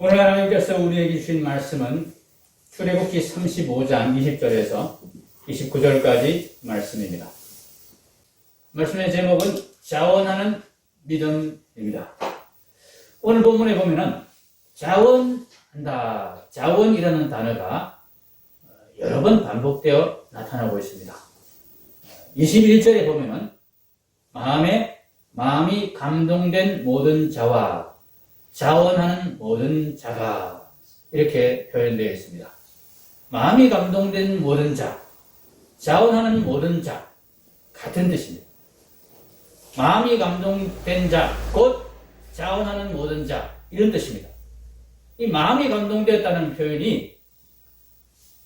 오늘 하나님께서 우리에게 주신 말씀은 출애굽기 35장 20절에서 29절까지 말씀입니다. 말씀의 제목은 자원하는 믿음입니다. 오늘 본문에 보면은 자원한다, 자원이라는 단어가 여러 번 반복되어 나타나고 있습니다. 21절에 보면은 마음이 감동된 모든 자와 자원하는 모든 자가 이렇게 표현되어 있습니다. 마음이 감동된 모든 자, 자원하는 모든 자 같은 뜻입니다. 마음이 감동된 자, 곧 자원하는 모든 자 이런 뜻입니다. 이 마음이 감동되었다는 표현이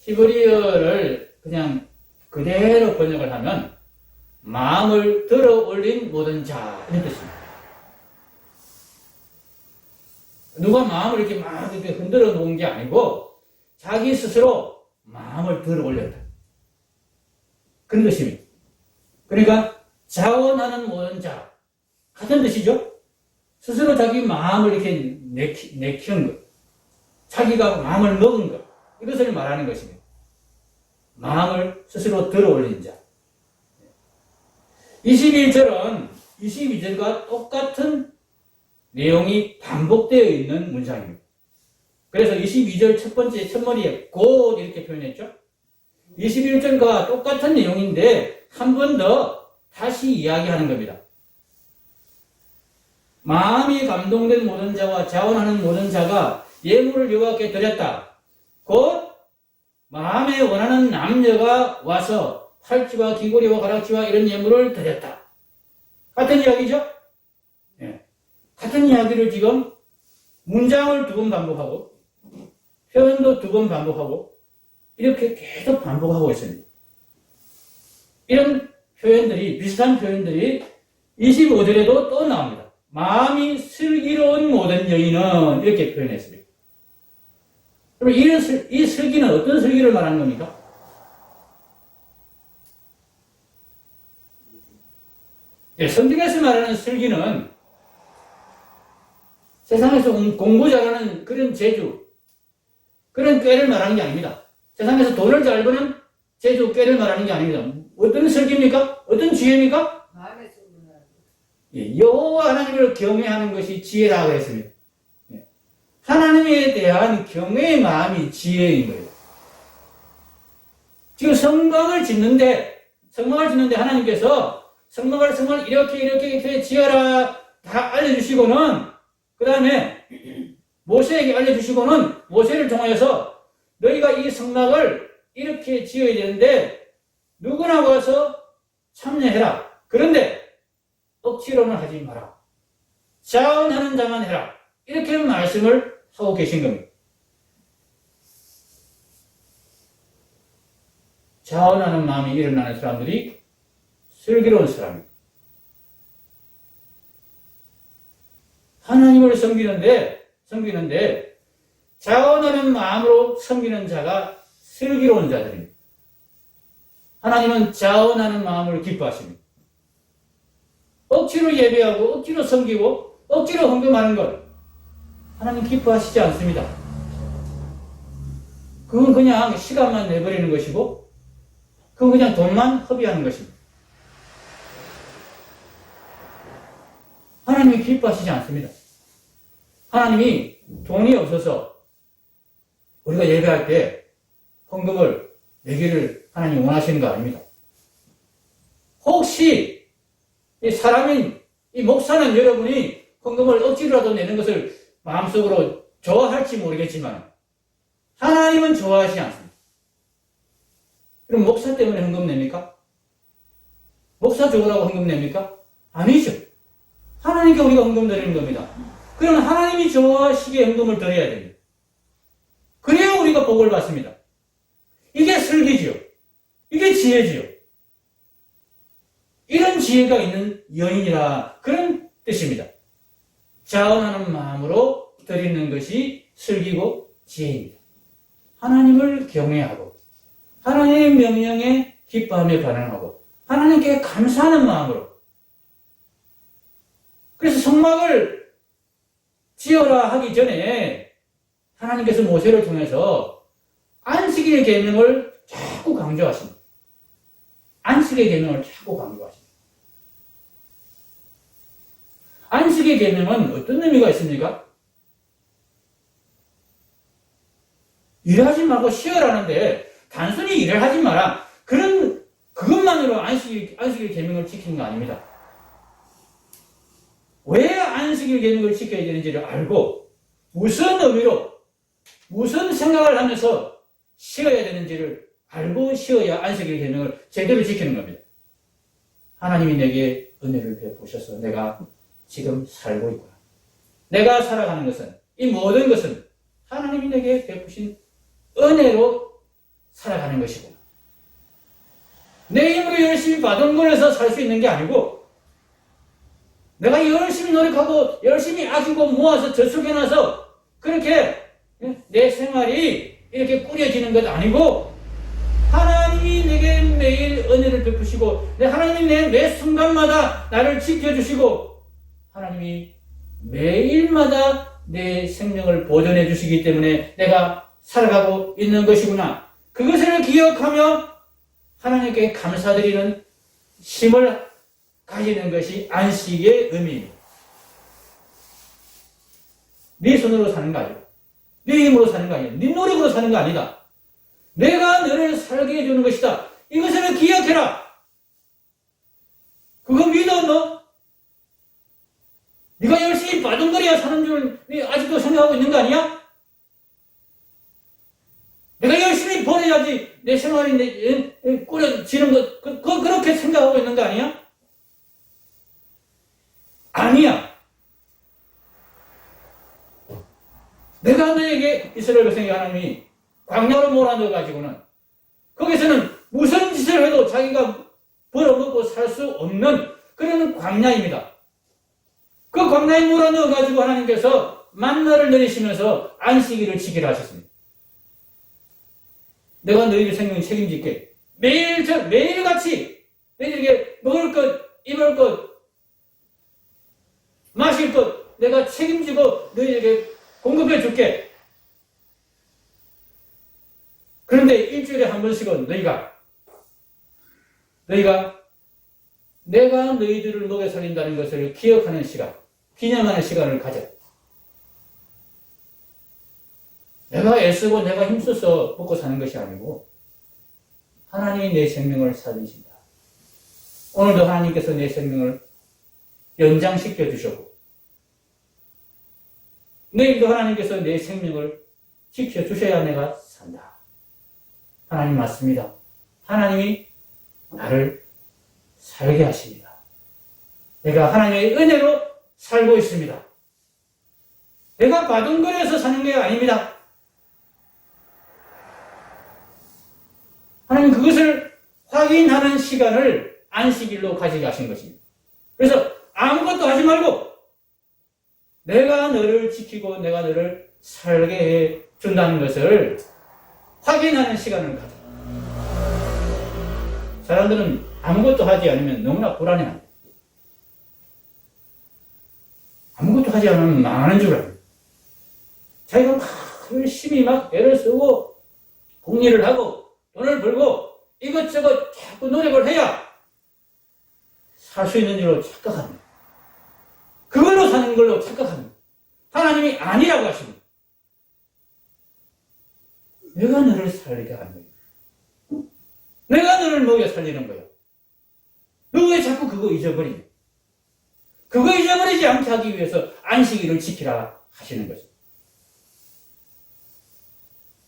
히브리어를 그냥 그대로 번역을 하면 마음을 들어 올린 모든 자 이런 뜻입니다. 누가 마음을 이렇게 막 이렇게 흔들어 놓은 게 아니고 자기 스스로 마음을 들어 올렸다. 그런 뜻입니다. 그러니까 자원하는 모든 자 같은 뜻이죠. 스스로 자기 마음을 이렇게 내키는 것, 자기가 마음을 먹은 것, 이것을 말하는 것입니다. 마음을 스스로 들어 올린 자. 21절은 22절과 똑같은 내용이 반복되어 있는 문장입니다. 그래서 22절 첫 번째 첫머리에 곧 이렇게 표현했죠. 21절과 똑같은 내용인데 한 번 더 다시 이야기하는 겁니다. 마음이 감동된 모든 자와 자원하는 모든 자가 예물을 여호와께 드렸다. 곧 마음에 원하는 남녀가 와서 팔찌와 귀고리와 가락지와 이런 예물을 드렸다. 같은 이야기죠? 네. 같은 이야기를 지금 문장을 2번 반복하고 표현도 2번 반복하고 이렇게 계속 반복하고 있습니다. 이런 표현들이, 비슷한 표현들이 25절에도 또 나옵니다. 마음이 슬기로운 모든 여인은 이렇게 표현했습니다. 그럼 이 슬기는 어떤 슬기를 말하는 겁니까? 네, 성경에서 말하는 슬기는 세상에서 공부 잘하는 그런 재주, 그런 꾀를 말하는 게 아닙니다. 세상에서 돈을 잘 버는 재주, 꾀를 말하는 게 아닙니다. 어떤 슬기입니까? 어떤 지혜입니까? 여호와 하나님을 경외하는 것이 지혜라고 했습니다. 하나님에 대한 경외의 마음이 지혜인 거예요. 지금 성막을 짓는데 하나님께서 성막을 이렇게 지어라 다 알려주시고는 그 다음에 모세에게 알려주시고는 모세를 통하여서 너희가 이 성막을 이렇게 지어야 되는데 누구나 와서 참여해라. 그런데 억지로는 하지 마라. 자원하는 자만 해라. 이렇게 말씀을 하고 계신 겁니다. 자원하는 마음이 일어나는 사람들이 슬기로운 사람입니다. 하나님을 섬기는데 자원하는 마음으로 섬기는 자가 슬기로운 자들입니다. 하나님은 자원하는 마음을 기뻐하십니다. 억지로 예배하고 억지로 섬기고 억지로 헌금하는 것 하나님 기뻐하시지 않습니다. 그건 그냥 시간만 내버리는 것이고 그건 그냥 돈만 허비하는 것입니다. 하나님이 기뻐하시지 않습니다. 하나님이 돈이 없어서 우리가 예배할 때 헌금을 내기를 하나님 원하시는 거 아닙니다. 혹시 이 목사는 여러분이 헌금을 억지로라도 내는 것을 마음속으로 좋아할지 모르겠지만 하나님은 좋아하시지 않습니다. 그럼 목사 때문에 헌금 냅니까? 목사 좋으라고 헌금 냅니까? 아니죠. 하나님께 우리가 헌금 드리는 겁니다. 그러면 하나님이 좋아하시기에 헌금을 드려야 됩니다. 그래야 우리가 복을 받습니다. 이게 슬기지요. 이게 지혜지요. 이런 지혜가 있는 여인이라 그런 뜻입니다. 자원하는 마음으로 드리는 것이 슬기고 지혜입니다. 하나님을 경외하고 하나님의 명령에 기뻐하며 반응하고 하나님께 감사하는 마음으로. 그래서 성막을 지어라 하기 전에 하나님께서 모세를 통해서 안식일의 계명을 자꾸 강조하십니다. 안식의 계명을 자꾸 강조하십니다. 안식의 계명은 어떤 의미가 있습니까? 일하지 말고 쉬어라는데 단순히 일을 하지 마라. 그것만으로 안식일 계명을 지키는 거 아닙니다. 왜 안식일 계명을 지켜야 되는지를 알고 무슨 의미로 무슨 생각을 하면서 쉬어야 되는지를 알고 쉬어야 안식일 계명을 제대로 지키는 겁니다. 하나님이 내게 은혜를 베푸셔서 내가 지금 살고 있구나. 내가 살아가는 것은, 이 모든 것은 하나님이 내게 베푸신 은혜로 살아가는 것이구나. 내 힘으로 열심히 받은 거에서 살 수 있는 게 아니고 내가 열심히 노력하고 열심히 아끼고 모아서 저축해놔서 그렇게 내 생활이 이렇게 꾸려지는 것 아니고 하나님이 내게 매일 은혜를 베푸시고 하나님이 매 순간마다 나를 지켜주시고 하나님이 매일마다 내 생명을 보존해 주시기 때문에 내가 살아가고 있는 것이구나. 그것을 기억하며 하나님께 감사드리는 힘을 가지는 것이 안식의 의미입니다. 네 손으로 사는 거 아니고 네 힘으로 사는 거 아니야. 네 노력으로 사는 거 아니다. 내가 너를 살게 해주는 것이다. 이것을 기억해라. 그거 믿어 너? 네가 열심히 바둥거려야 사는 줄 아직도 생각하고 있는 거 아니야? 내가 열심히 벌어야지 내 생활이 꾸려지는 것 그렇게 생각하고 있는 거 아니야? 아니야. 내가 너에게 이스라엘 백성의 하나님이 광야로 몰아넣어가지고는 거기서는 무슨 짓을 해도 자기가 벌어먹고 살 수 없는 그런 광야입니다. 그 광야에 몰아넣어가지고 하나님께서 만나를 내리시면서 안식일을 지키라 하셨습니다. 내가 너희들 생명 책임질게. 매일같이 너희들에게 먹을 것, 입을 것, 마실 것 내가 책임지고 너희에게 공급해 줄게. 그런데 일주일에 한 번씩은 너희가 내가 너희들을 먹여 살린다는 것을 기억하는 시간, 기념하는 시간을 가져. 내가 애쓰고 내가 힘써서 먹고 사는 것이 아니고 하나님이 내 생명을 살리신다. 오늘도 하나님께서 내 생명을 연장시켜 주셨고 내일도 하나님께서 내 생명을 지켜주셔야 내가 산다. 하나님 맞습니다. 하나님이 나를 살게 하십니다. 내가 하나님의 은혜로 살고 있습니다. 내가 바둥거려서 사는 게 아닙니다. 하나님 그것을 확인하는 시간을 안식일로 가지게 하신 것입니다. 그래서 아무것도 하지 말고 내가 너를 지키고 내가 너를 살게 해 준다는 것을 확인하는 시간을 가져. 사람들은 아무것도 하지 않으면 너무나 불안해합니다. 아무것도 하지 않으면 망하는 줄 압니다. 자기가 막 열심히 막 애를 쓰고 공리를 하고 돈을 벌고 이것저것 자꾸 노력을 해야 살 수 있는 줄로 착각합니다. 그걸로 사는 걸로 착각합니다. 하나님이 아니라고 하십니다. 내가 너를 살리게 하는 거예요. 내가 너를 먹여 살리는 거예요. 너 왜 자꾸 그거 잊어버리냐? 그거 잊어버리지 않게 하기 위해서 안식일을 지키라 하시는 거죠.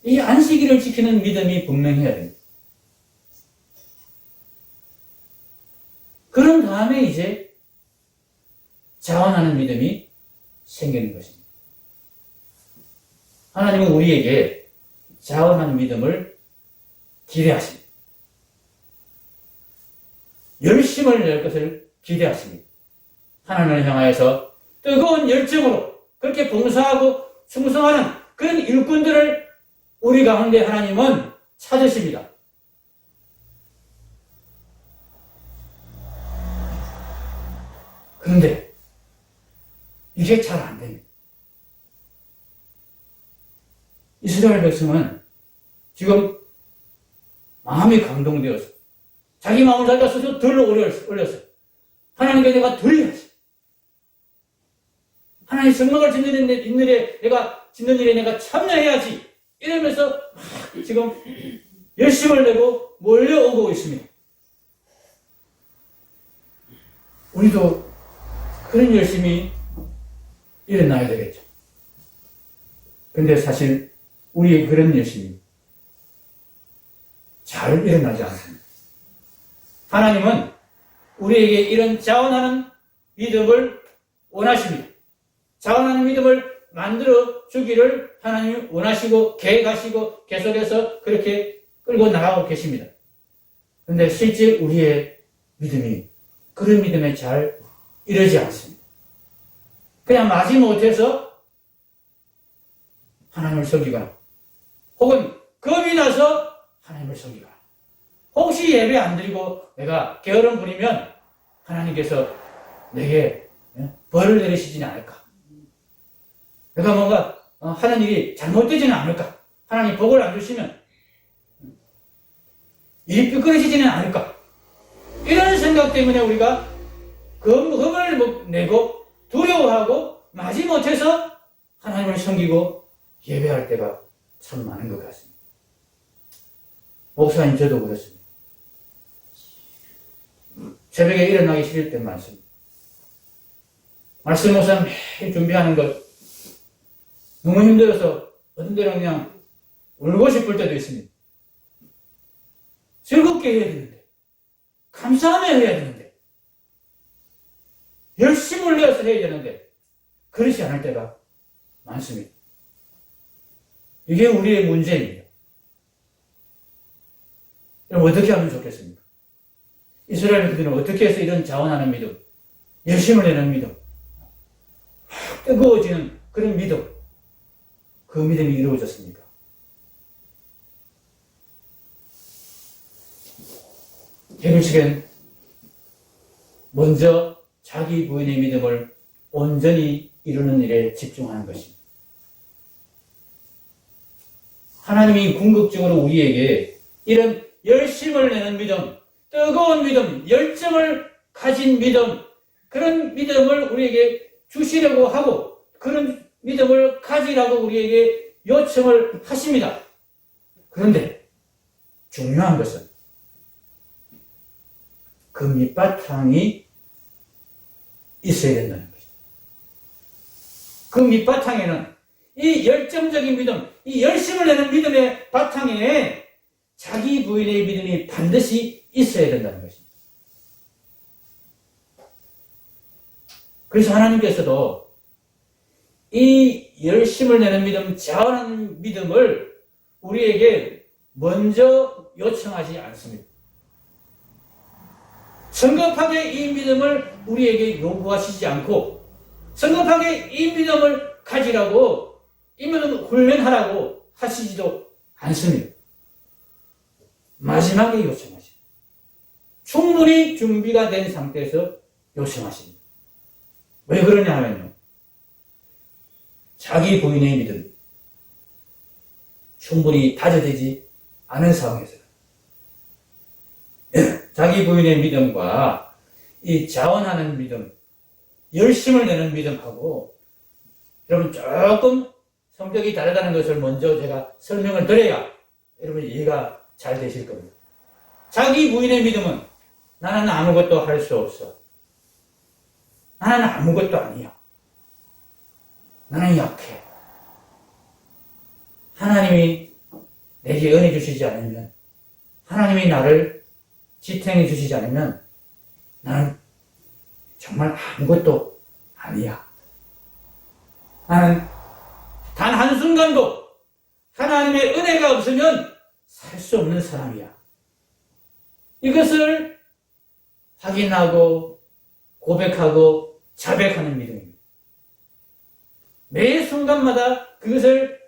이 안식일을 지키는 믿음이 분명해야 됩니다. 그런 다음에 이제 자원하는 믿음이 생기는 것입니다. 하나님은 우리에게 자원하는 믿음을 기대하십니다. 열심을 낼 것을 기대하십니다. 하나님을 향하여서 뜨거운 열정으로 그렇게 봉사하고 충성하는 그런 일꾼들을 우리 가운데 하나님은 찾으십니다. 그런데 이게 잘 안 됩니다. 이스라엘 백성은 지금 마음이 감동되어서 자기 마음을 자기가 스스로 덜 올렸어. 하나님께 내가 덜 해야지. 하나님 성막을 짓는 일에 내가 참여해야지. 이러면서 막 지금 열심을 내고 몰려오고 있습니다. 우리도 그런 열심이 일어나야 되겠죠. 근데 사실 우리의 그런 열심이 잘 일어나지 않습니다. 하나님은 우리에게 이런 자원하는 믿음을 원하십니다. 자원하는 믿음을 만들어 주기를 하나님이 원하시고 계획하시고 계속해서 그렇게 끌고 나가고 계십니다. 그런데 실제 우리의 믿음이 그런 믿음에 잘 이르지 않습니다. 그냥 마지못해서 하나님을 섬기거나 혹은 겁이 나서 하나님을 섬기거나 혹시 예배 안 드리고 내가 게으름 부리면 하나님께서 내게 벌을 내리시지는 않을까? 내가 뭔가 하는 일이 잘못되지는 않을까? 하나님 복을 안 주시면 일이 삐끄러지지는 않을까? 이런 생각 때문에 우리가 겁을 내고 두려워하고 마지못해서 하나님을 섬기고 예배할 때가 참 많은 것 같습니다. 목사님 저도 그렇습니다. 새벽에 일어나기 싫을 때 많습니다. 말씀 목사 매일 준비하는 것 너무 힘들어서 어떤 때는 그냥 울고 싶을 때도 있습니다. 즐겁게 해야 되는데 감사하며 해야 되는데 열심을 내어서 해야 되는데 그렇지 않을 때가 많습니다. 이게 우리의 문제입니다. 그럼 어떻게 하면 좋겠습니까? 이스라엘 백성들은 어떻게 해서 이런 자원하는 믿음, 열심을 내는 믿음, 뜨거워지는 그런 믿음, 그 믿음이 이루어졌습니까? 해루식은 먼저 자기 부인의 믿음을 온전히 이루는 일에 집중하는 것입니다. 하나님이 궁극적으로 우리에게 이런 열심을 내는 믿음, 뜨거운 믿음, 열정을 가진 믿음, 그런 믿음을 우리에게 주시려고 하고 그런 믿음을 가지라고 우리에게 요청을 하십니다. 그런데 중요한 것은 그 밑바탕이 있어야 된다는 것입니다. 그 밑바탕에는 이 열정적인 믿음, 이 열심을 내는 믿음의 바탕에 자기 부인의 믿음이 반드시 있어야 된다는 것입니다. 그래서 하나님께서도 이 열심을 내는 믿음, 자원하는 믿음을 우리에게 먼저 요청하지 않습니다. 성급하게 이 믿음을 우리에게 요구하시지 않고 성급하게 이 믿음을 가지라고 이 믿음을 훈련하라고 하시지도 않습니다. 마지막에 요청하십니다. 충분히 준비가 된 상태에서 요청하십니다. 왜 그러냐 하면요. 자기 부인의 믿음 충분히 다져지지 않은 상황에서 자기 부인의 믿음과 이 자원하는 믿음, 열심을 내는 믿음하고 여러분 조금 성격이 다르다는 것을 먼저 제가 설명을 드려야 여러분 이해가 잘 되실 겁니다. 자기 부인의 믿음은 나는 아무것도 할 수 없어. 나는 아무것도 아니야. 나는 약해. 하나님이 내게 은혜 주시지 않으면 하나님이 나를 지탱해 주시지 않으면 나는 정말 아무것도 아니야. 나는 단 한순간도 하나님의 은혜가 없으면 살 수 없는 사람이야. 이것을 확인하고 고백하고 자백하는 믿음입니다. 매 순간마다 그것을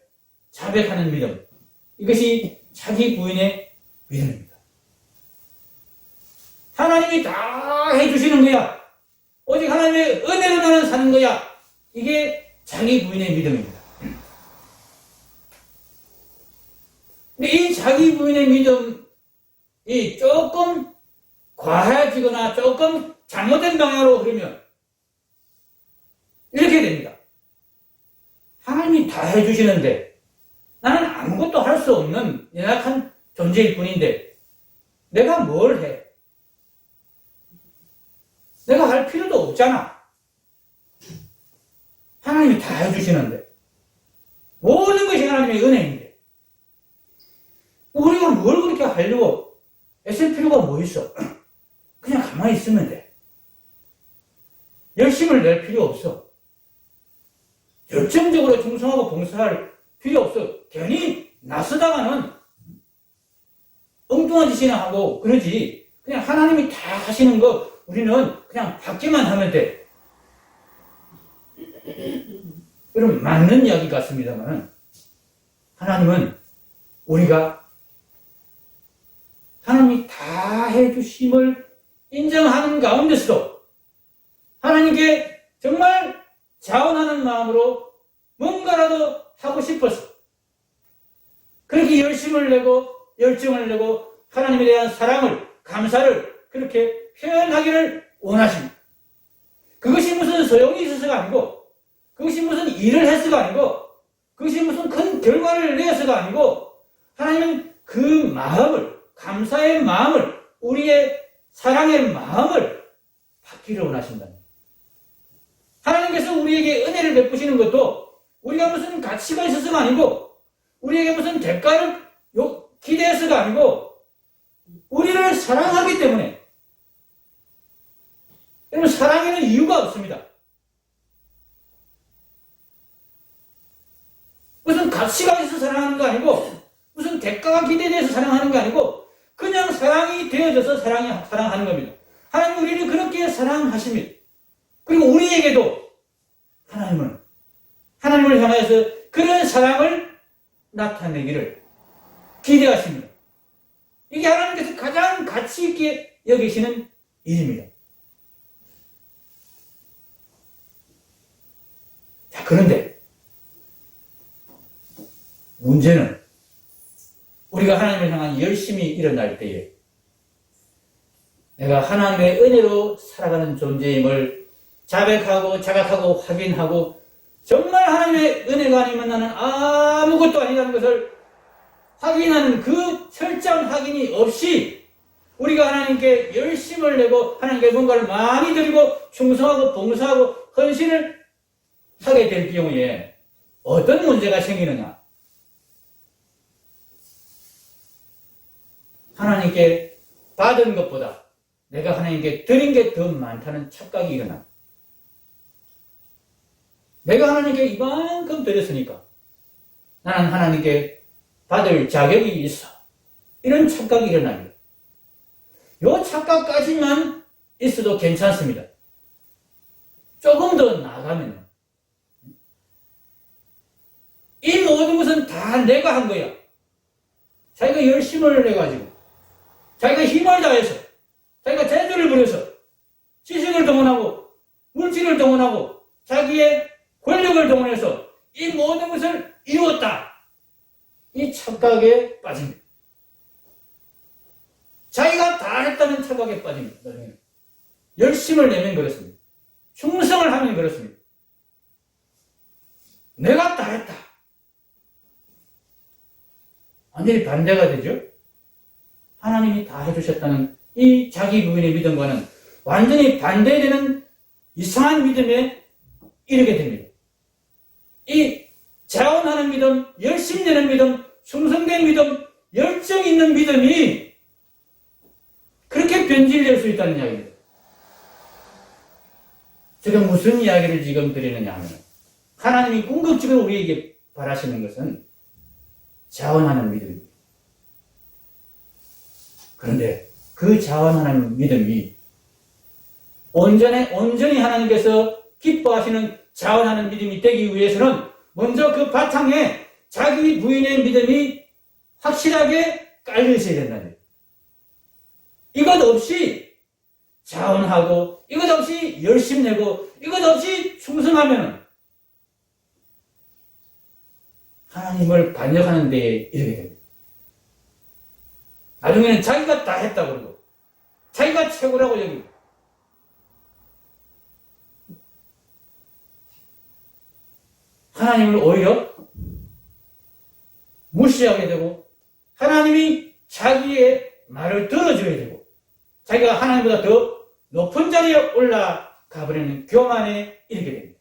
자백하는 믿음. 이것이 자기 부인의 믿음입니다. 하나님이 다 해주시는 거야. 오직 하나님의 은혜로 나는 사는 거야. 이게 자기 부인의 믿음입니다. 자기 부인의 믿음이 조금 과해지거나 조금 잘못된 방향으로 흐르면 이렇게 됩니다. 하나님이 다 해주시는데 나는 아무것도 할 수 없는 연약한 존재일 뿐인데 내가 뭘 해? 내가 할 필요도 없잖아. 하나님이 다 해주시는데 모든 것이 하나님의 은혜인데 우리가 뭘 그렇게 하려고 애쓸 필요가 뭐 있어? 그냥 가만히 있으면 돼. 열심을 낼 필요 없어. 열정적으로 충성하고 봉사할 필요 없어. 괜히 나서다가는 엉뚱한 짓이나 하고 그러지. 그냥 하나님이 다 하시는 거 우리는 그냥 받기만 하면 돼. 여러분, 맞는 이야기 같습니다만 하나님은 우리가 하나님이 다 해주심을 인정하는 가운데서도 하나님께 정말 자원하는 마음으로 뭔가라도 하고 싶어서 그렇게 열심을 내고 열정을 내고 하나님에 대한 사랑을, 감사를 그렇게 표현하기를 원하십니다. 그것이 무슨 소용이 있어서가 아니고 그것이 무슨 일을 해서가 아니고 그것이 무슨 큰 결과를 내서가 아니고 하나님은 그 마음을, 감사의 마음을, 우리의 사랑의 마음을 받기를 원하신다. 하나님께서 우리에게 은혜를 베푸시는 것도 우리가 무슨 가치가 있어서가 아니고 우리에게 무슨 대가를 기대해서가 아니고 우리를 사랑하기 때문에. 여러분, 사랑에는 이유가 없습니다. 무슨 가치가 있어서 사랑하는 거 아니고 무슨 대가가 기대돼서 사랑하는 거 아니고 그냥 사랑이 되어져서 사랑하는 겁니다. 하나님은 우리를 그렇게 사랑하십니다. 그리고 우리에게도 하나님을 향해서 그런 사랑을 나타내기를 기대하십니다. 이게 하나님께서 가장 가치 있게 여기시는 일입니다. 자, 그런데 문제는 우리가 하나님을 향한 열심이 일어날 때에 내가 하나님의 은혜로 살아가는 존재임을 자각하고 확인하고 정말 하나님의 은혜가 아니면 나는 아무것도 아니라는 것을 확인하는 그 철저한 확인이 없이 우리가 하나님께 열심을 내고 하나님께 뭔가를 많이 드리고 충성하고 봉사하고 헌신을 하게 될 경우에 어떤 문제가 생기느냐? 하나님께 받은 것보다 내가 하나님께 드린 게 더 많다는 착각이 일어나. 내가 하나님께 이만큼 드렸으니까 나는 하나님께 받을 자격이 있어. 이런 착각이 일어납니다. 이 착각까지만 있어도 괜찮습니다. 조금 더 나아가면 이 모든 것은 다 내가 한 거야. 자기가 열심을 내가지고 자기가 힘을 다해서 자기가 재주를 부려서 지식을 동원하고 물질을 동원하고 자기의 권력을 동원해서 이 모든 것을 이루었다. 이 착각에 빠집니다. 자기가 다 했다는 착각에 빠집니다. 열심을 내면 그렇습니다. 충성을 하면 그렇습니다. 내가 다 했다. 완전히 반대가 되죠. 하나님이 다 해주셨다는 이 자기 부인의 믿음과는 완전히 반대되는 이상한 믿음에 이르게 됩니다. 이 자원하는 믿음, 열심히 내는 믿음, 충성된 믿음, 열정 있는 믿음이 그렇게 변질될 수 있다는 이야기입니다. 제가 무슨 이야기를 지금 드리느냐 하면 하나님이 궁극적으로 우리에게 바라시는 것은 자원하는 믿음입니다. 그런데 그 자원하는 믿음이 온전히 하나님께서 기뻐하시는 자원하는 믿음이 되기 위해서는 먼저 그 바탕에 자기 부인의 믿음이 확실하게 깔려 있어야 된다는 거예요. 이것 없이 자원하고 이것 없이 열심 내고 이것 없이 충성하면 하나님을 반역하는 데에 이르게 됩니다. 나중에는 자기가 다 했다 그러고 자기가 최고라고 여기고 하나님을 오히려 무시하게 되고 하나님이 자기의 말을 들어줘야 되고 자기가 하나님보다 더 높은 자리에 올라가 버리는 교만에 이르게 됩니다.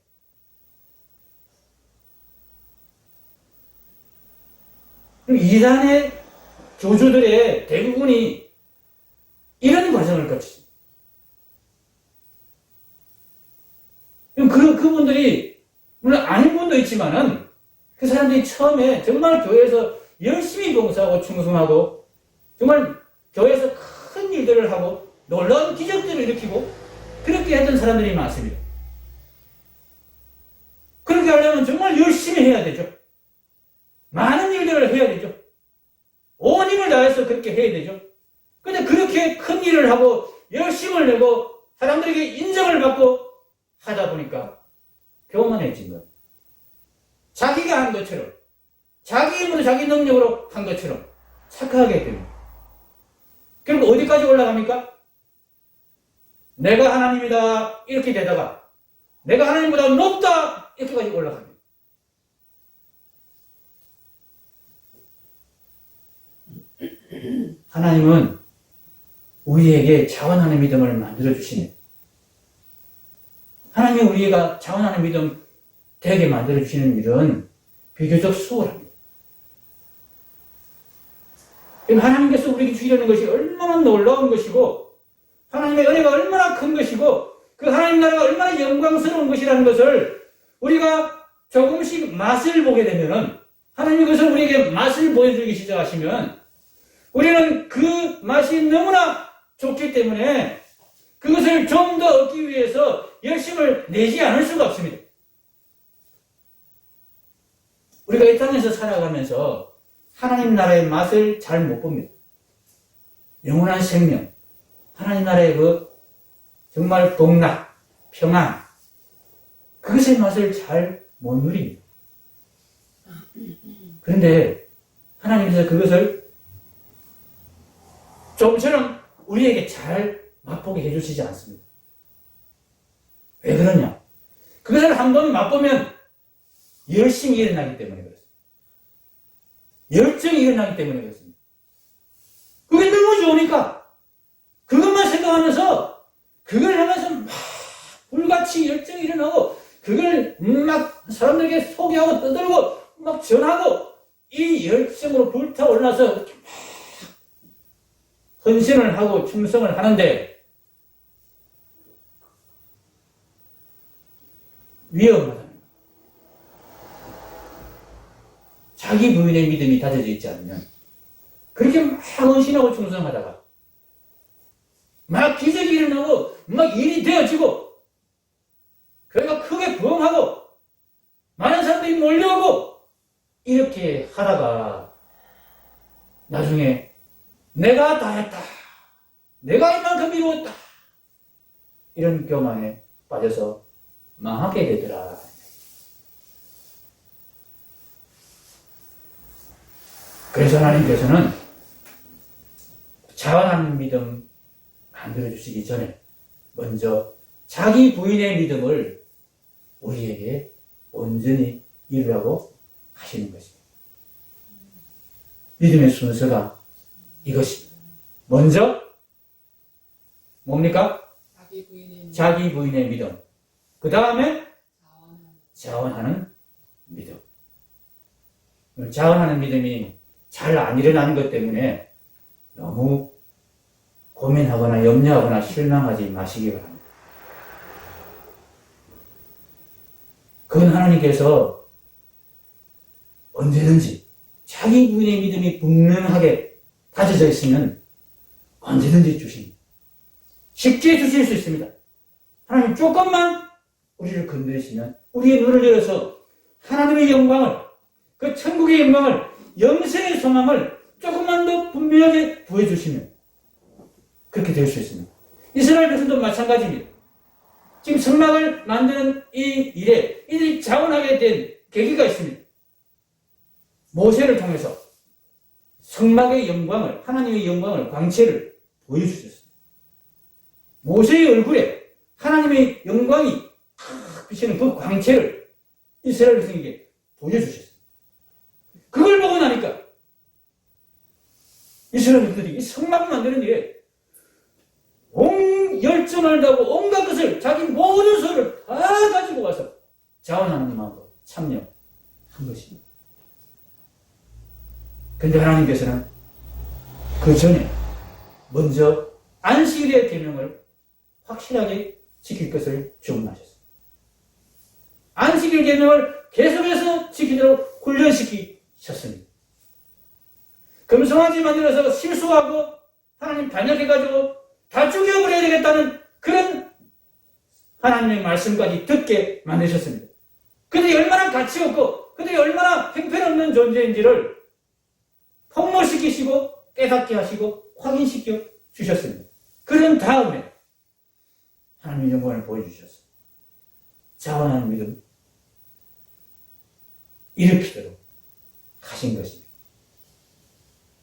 이단의 교주들의 대부분이 이런 과정을 거치죠. 그분들이 물론 아닌 분도 있지만은 그 사람들이 처음에 정말 교회에서 열심히 봉사하고 충성하고 정말 교회에서 큰 일들을 하고 놀라운 기적들을 일으키고 그렇게 했던 사람들이 많습니다. 그렇게 하려면 정말 열심히 해야 되죠. 많은 일들을 해야 되죠. 온 힘을 다해서 그렇게 해야 되죠. 근데 그렇게 큰 일을 하고 열심을 내고 사람들에게 인정을 받고 하다 보니까 교만해진 것. 자기가 한 것처럼 자기 힘으로 자기 능력으로 한 것처럼 착각하게 됩니다. 그리고 어디까지 올라갑니까? 내가 하나님이다 이렇게 되다가 내가 하나님보다 높다 이렇게까지 올라갑니다. 하나님은 우리에게 자원하는 믿음을 만들어주시네. 하나님이 우리가 자원하는 믿음 되게 만들어주시는 일은 비교적 수월합니다. 하나님께서 우리에게 주시려는 것이 얼마나 놀라운 것이고 하나님의 은혜가 얼마나 큰 것이고 그 하나님 나라가 얼마나 영광스러운 것이라는 것을 우리가 조금씩 맛을 보게 되면은 하나님이 그것을 우리에게 맛을 보여주기 시작하시면 우리는 그 맛이 너무나 좋기 때문에 그것을 좀 더 얻기 위해서 열심을 내지 않을 수가 없습니다. 우리가 이 땅에서 살아가면서 하나님 나라의 맛을 잘 못 봅니다. 영원한 생명, 하나님 나라의 그 정말 복락, 평안, 그것의 맛을 잘 못 누립니다. 그런데 하나님께서 그것을 좀처럼 우리에게 잘 맛보게 해주시지 않습니다. 왜 그러냐? 그것을 한번 맛보면 열심히 일어나기 때문에 그렇습니다. 열정이 일어나기 때문에 그렇습니다. 그게 너무 좋으니까 그것만 생각하면서 그걸 하면서 막 불같이 열정이 일어나고 그걸 막 사람들에게 소개하고 떠들고 막 전하고 이 열정으로 불타올라서 막 헌신을 하고 충성을 하는데 위험하다. 자기 부인의 믿음이 다져져 있지 않으면 그렇게 막 헌신하고 충성하다가 막 기적이 일어나고 막 일이 되어지고 교회가 크게 부흥하고 많은 사람들이 몰려오고 이렇게 하다가 나중에 내가 다 했다. 내가 이만큼 이루었다. 이런 교만에 빠져서 망하게 되더라. 그래서 하나님께서는 자원하는 믿음 만들어주시기 전에 먼저 자기 부인의 믿음을 우리에게 온전히 이루라고 하시는 것입니다. 믿음의 순서가 이것입니다. 먼저 뭡니까? 자기 부인의 믿음. 그 다음에 자원하는 믿음. 자원하는 믿음이 잘 안 일어나는 것 때문에 너무 고민하거나 염려하거나 실망하지 마시기 바랍니다. 그건 하나님께서 언제든지 자기 부인의 믿음이 분명하게 다져져 있으면 언제든지 주십니다. 쉽게 주실 수 있습니다. 하나님 조금만 우리를 건드리시면 우리의 눈을 열어서 하나님의 영광을, 그 천국의 영광을, 영생의 소망을 조금만 더 분명하게 보여주시면 그렇게 될 수 있습니다. 이스라엘 백성도 마찬가지입니다. 지금 성막을 만드는 이 일에 이들이 자원하게 된 계기가 있습니다. 모세를 통해서 성막의 영광을, 하나님의 영광을, 광채를 보여주셨습니다. 모세의 얼굴에 하나님의 영광이 비치는 그 광채를 이스라엘 백성에게 보여주셨습니다. 그걸 보고 나니까 이스라엘 백성들이 이 성막을 만드는 일에 온 열정을 다하고 온갖 것을 자기 모든 소를 다 가지고 와서 자원 하나님하고 참여한 것입니다. 그런데 하나님께서는 그 전에 먼저 안식일의 계명을 확실하게 지킬 것을 주문하셨습니다. 안식일 계명을 계속해서 지키도록 훈련시키셨습니다. 금송아지 만들어서 실수하고 하나님 반역해가지고 다 죽여버려야 되겠다는 그런 하나님의 말씀까지 듣게 만드셨습니다. 그들이 얼마나 가치 없고 그들이 얼마나 형편없는 존재인지를 폭로시키시고 깨닫게 하시고 확인시켜 주셨습니다. 그런 다음에 하나님의 영광을 보여주셨습니다. 자원하는 믿음 일으키도록 하신 것입니다.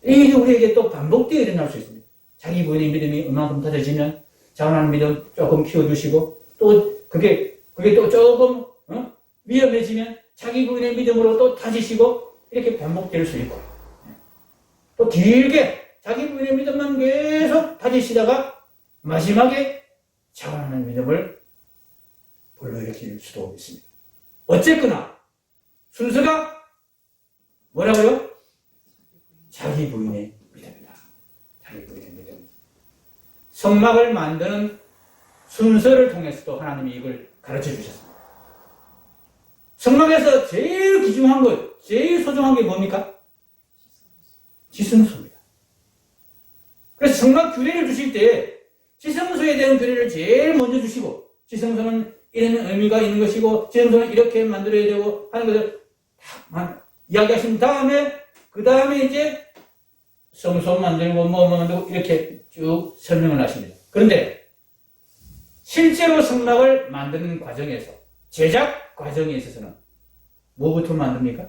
이게 우리에게 또 반복되어 일어날 수 있습니다. 자기 부인의 믿음이 얼마큼 터져지면 자원하는 믿음 조금 키워주시고 또 그게 또 조금 위험해지면 자기 부인의 믿음으로 또 다지시고 이렇게 반복될 수 있고 또 길게 자기 부인의 믿음만 계속 다지시다가 마지막에 자원하는 믿음을 불러일으킬 수도 있습니다. 어쨌거나 순서가 뭐라고요? 자기 부인의 믿음이다. 자기 부인의 믿음. 성막을 만드는 순서를 통해서도 하나님이 이걸 가르쳐 주셨습니다. 성막에서 제일 귀중한 것, 제일 소중한 게 뭡니까? 지성소입니다. 그래서 성막 규례를 주실 때 지성소에 대한 규례를 제일 먼저 주시고 지성소는 이런 의미가 있는 것이고 지성소는 이렇게 만들어야 되고 하는 것을 다 이야기하신 다음에 그 다음에 이제 성소 만들고 뭐 만들고 이렇게 쭉 설명을 하십니다. 그런데 실제로 성막을 만드는 과정에서 제작 과정에 있어서는 뭐부터 만듭니까?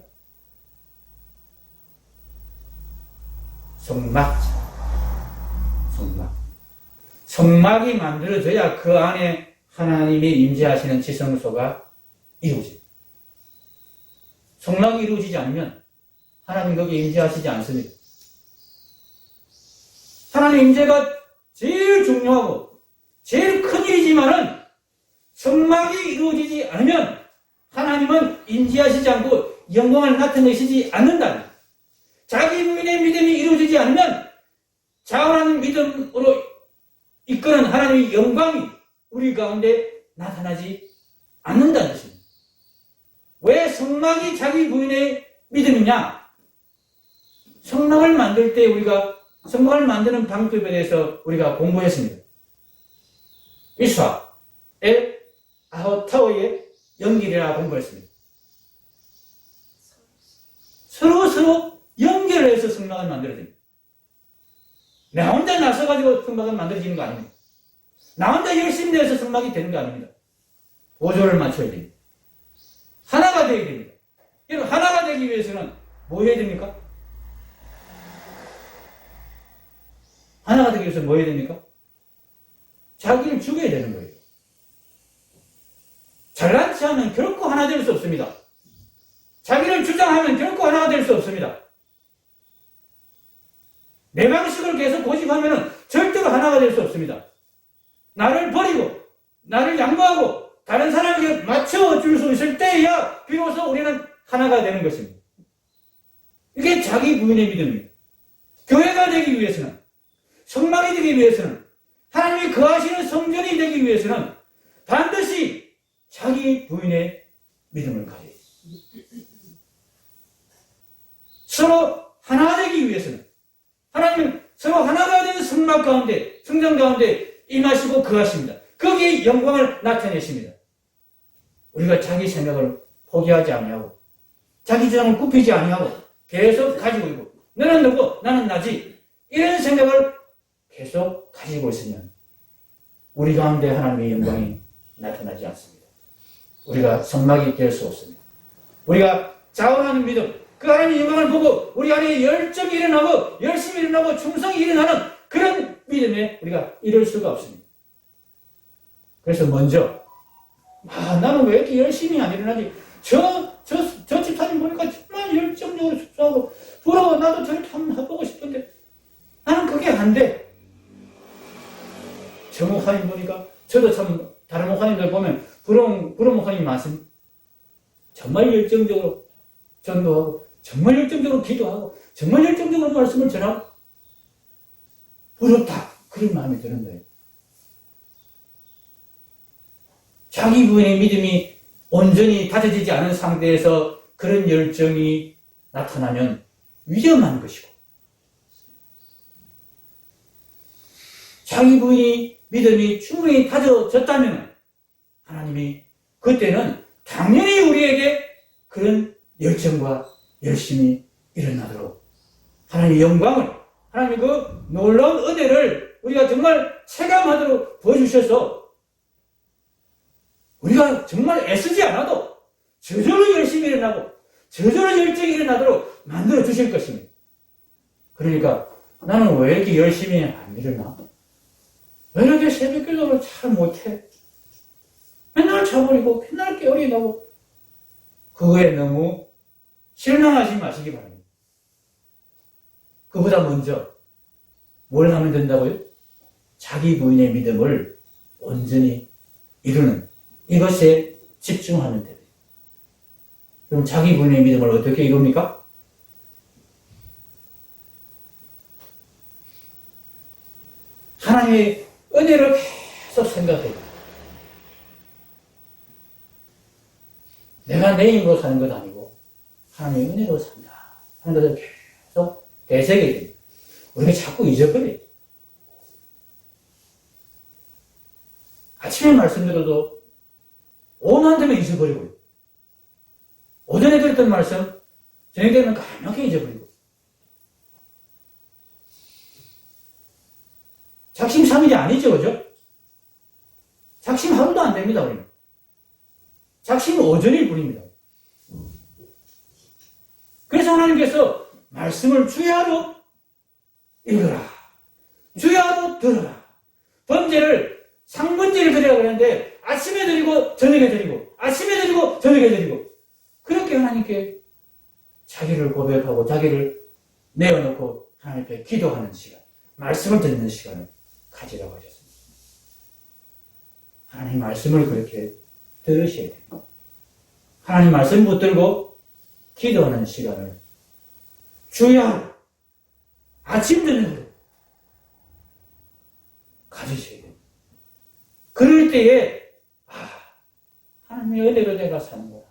성막이 만들어져야 그 안에 하나님이 임재하시는 지성소가 이루어집니다. 성막이 이루어지지 않으면 하나님 거기에 임재하시지 않습니다. 하나님 임재가 제일 중요하고 제일 큰 일이지만은 성막이 이루어지지 않으면 하나님은 임재하시지 않고 영광을 나타내시지 않는다. 자기 부인의 믿음이 이루어지지 않으면 자원하는 믿음으로 이끄는 하나님의 영광이 우리 가운데 나타나지 않는다는 것입니다. 왜 성막이 자기 부인의 믿음이냐? 성막을 만들 때 우리가 성막을 만드는 방법에 대해서 우리가 공부했습니다. 이스라, 엘, 아호타오의 연결이라 공부했습니다. 서로 연결을 해서 성막을 만들어집니다. 나 혼자 나서가지고 성막을 만들어지는 거 아닙니다. 나 혼자 열심히 내서 성막이 되는 거 아닙니다. 보조를 맞춰야 됩니다. 하나가 되어야 됩니다. 여러분, 하나가 되기 위해서는 뭐 해야 됩니까? 하나가 되기 위해서 뭐 해야 됩니까? 자기를 죽여야 되는 거예요. 잘난 체 하면 결코 하나 될 수 없습니다. 자기를 주장하면 결코 하나가 될 수 없습니다. 내 방식을 계속 고집하면 절대로 하나가 될 수 없습니다. 나를 버리고 나를 양보하고 다른 사람에게 맞춰줄 수 있을 때야 비로소 우리는 하나가 되는 것입니다. 이게 자기 부인의 믿음입니다. 교회가 되기 위해서는, 성막이 되기 위해서는, 하나님이 거하시는 성전이 되기 위해서는 반드시 자기 부인의 믿음을 가져야 됩니다. 서로 하나 되기 위해서는 하나님은 서로 하나가 되는 성막 가운데, 성전 가운데 임하시고 거하십니다. 거기에 영광을 나타내십니다. 우리가 자기 생각을 포기하지 아니하고 자기 주장을 굽히지 아니하고 계속 가지고 있고 너는 누구, 나는 나지 이런 생각을 계속 가지고 있으면 우리 가운데 하나님의 영광이 나타나지 않습니다. 우리가 성막이 될 수 없습니다. 우리가 자원하는 믿음, 그 하나님의 영광을 보고 우리 안에 열정이 일어나고 열심히 일어나고 충성이 일어나는 그런 믿음에 우리가 이룰 수가 없습니다. 그래서 먼저 나는 왜 이렇게 열심히 안 일어나지? 저 집사님 보니까 정말 열정적으로 축사하고 부러워. 나도 저렇게 한번 해보고 싶은데 나는 그게 안 돼. 저 목사님 보니까 저도 참 다른 목사님들 보면 부러운 목사님이 많습니다. 정말 열정적으로 전도하고 정말 열정적으로 기도하고 정말 열정적으로 말씀을 전하고 부럽다. 그런 마음이 드는 거예요. 자기 부인의 믿음이 온전히 다져지지 않은 상태에서 그런 열정이 나타나면 위험한 것이고, 자기 부인이 믿음이 충분히 다져졌다면 하나님이 그때는 당연히 우리에게 그런 열정과 열심이 일어나도록 하나님의 영광을, 하나님의 그 놀라운 은혜를 우리가 정말 체감하도록 보여주셔서 우리가 정말 애쓰지 않아도 저절로 열심히 일어나고 저절로 열정이 일어나도록 만들어 주실 것입니다. 그러니까 나는 왜 이렇게 열심히 안 일어나? 왜 이렇게 새벽 기도를 잘 못해? 맨날 자버리고 맨날 깨어리다고. 그거에 너무 실망하지 마시기 바랍니다. 그보다 먼저 뭘 하면 된다고요? 자기 부인의 믿음을 온전히 이루는 이것에 집중하면 됩니다. 그럼 자기 부인의 믿음을 어떻게 이룹니까? 하나님의 은혜를 계속 생각해요. 내가 내 힘으로 사는 것 아니고 하나님의 은혜로 산다 하는 것을 계속 되새겨야 됩니다. 우리가 자꾸 잊어버려요. 아침에 말씀드려도 오늘 되면 잊어버리고요. 오전에 들었던 말씀 저녁 되면 까맣게 잊어버리고 작심삼일이 아니죠, 그죠? 작심 하루도 안 됩니다, 우리는. 작심은 오전일 뿐입니다. 그래서 하나님께서 말씀을 주야로 읽어라. 주야로 들어라. 번제를 상번제를 드리라고 그랬는데 아침에 드리고 저녁에 드리고 아침에 드리고 저녁에 드리고 그렇게 하나님께 자기를 고백하고 자기를 내어놓고 하나님 앞에 기도하는 시간, 말씀을 듣는 시간을 가지라고 하셨습니다. 하나님 말씀을 그렇게 들으셔야 됩니다. 하나님 말씀 붙들고 기도하는 시간을 주야 아침 저녁으로 가지셔야 됩니다. 그럴 때에 하나님의 은혜로 내가 사는구나.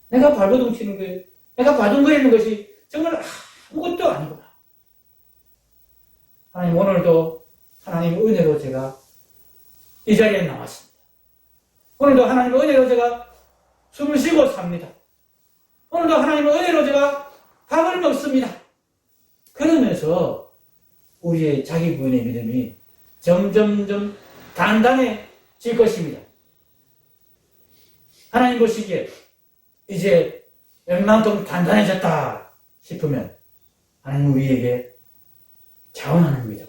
내가 발버둥 치는 거예요. 내가 바둥거리는 것이 정말 아무것도 아니구나. 하나님 오늘도 하나님의 은혜로 제가 이 자리에 나왔습니다. 오늘도 하나님의 은혜로 제가 숨을 쉬고 삽니다. 오늘도 하나님의 은혜로 제가 밥을 먹습니다. 그러면서 우리의 자기 부인의 믿음이 점점점 단단해질 것입니다. 하나님 보시기에 이제 웬만큼 단단해졌다 싶으면 하나님 우리에게 자원하는 믿음,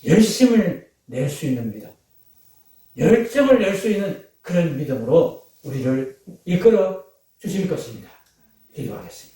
열심을 낼 수 있는 믿음, 열정을 낼 수 있는 그런 믿음으로 우리를 이끌어 주실 것입니다. 기도하겠습니다.